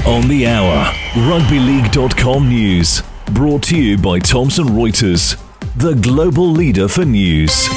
On the hour, rugbyleague.com news. Brought to you by Thomson Reuters, the global leader for news.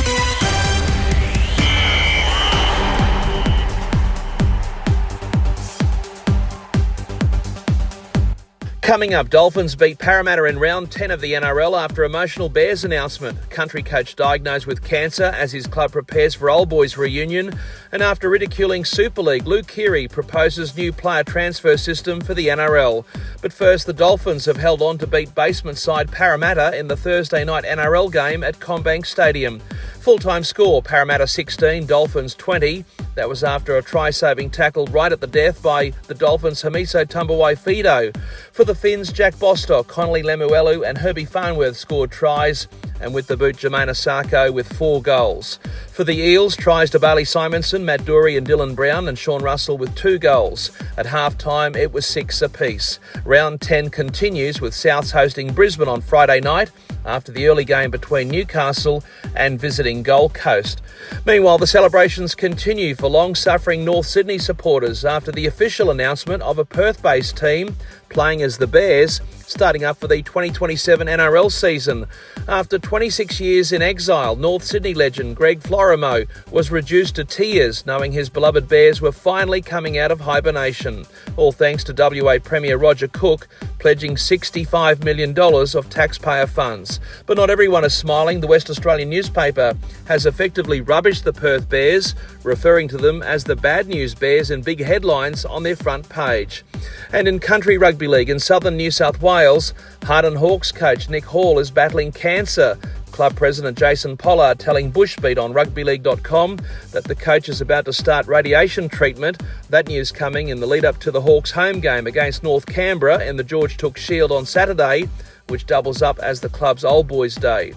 Coming up, Dolphins beat Parramatta in round 10 of the NRL after emotional Bears announcement. Country coach diagnosed with cancer as his club prepares for Old Boys reunion. And after ridiculing Super League, Luke Keary proposes new player transfer system for the NRL. But first, the Dolphins have held on to beat basement side Parramatta in the Thursday night NRL game at CommBank Stadium. Full-time score, Parramatta 16, Dolphins 20. That was after a try-saving tackle right at the death by the Dolphins' Hamiso Tambuwai-Fido. For the Finns, Jack Bostock, Connolly Lemuelu and Herbie Farnworth scored tries, and with the boot, Jermaine Asako with 4 goals. For the Eels, tries to Bailey Simonson, Matt Doorey and Dylan Brown and Sean Russell with 2 goals. At half-time, it was 6 apiece. Round 10 continues with Souths hosting Brisbane on Friday night after the early game between Newcastle and visiting Gold Coast. Meanwhile, the celebrations continue for long-suffering North Sydney supporters after the official announcement of a Perth-based team playing as the Bears, starting up for the 2027 NRL season. After 26 years in exile, North Sydney legend Greg Florimo was reduced to tears knowing his beloved Bears were finally coming out of hibernation. All thanks to WA Premier Roger Cook pledging $65 million of taxpayer funds. But not everyone is smiling. The West Australian newspaper has effectively rubbished the Perth Bears, referring to them as the bad news Bears in big headlines on their front page. And in country rugby league in southern New South Wales, Harden Hawks coach Nick Hall is battling cancer. Club president Jason Pollard telling Bushbeat on rugbyleague.com that the coach is about to start radiation treatment. That news coming in the lead-up to the Hawks home game against North Canberra in the George Took Shield on Saturday, which doubles up as the club's Old Boys Day.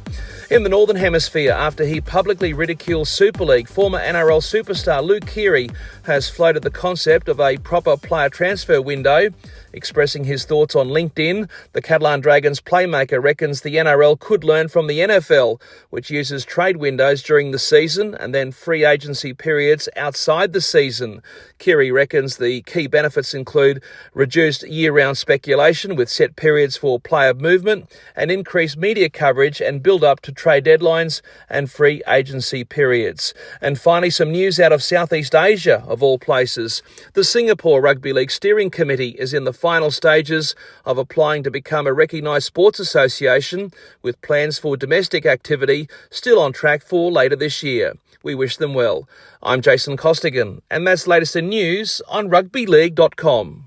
In the Northern Hemisphere, after he publicly ridiculed Super League, former NRL superstar Luke Keary has floated the concept of a proper player transfer window. Expressing his thoughts on LinkedIn, the Catalan Dragons playmaker reckons the NRL could learn from the NFL, which uses trade windows during the season and then free agency periods outside the season. Keary reckons the key benefits include reduced year-round speculation with set periods for player movement and increased media coverage and build-up to trade deadlines and free agency periods. And finally, some news out of Southeast Asia, of all places. The Singapore Rugby League Steering Committee is in the final stages of applying to become a recognised sports association, with plans for domestic activity still on track for later this year. We wish them well. I'm Jason Costigan, and that's the latest in news on rugbyleague.com.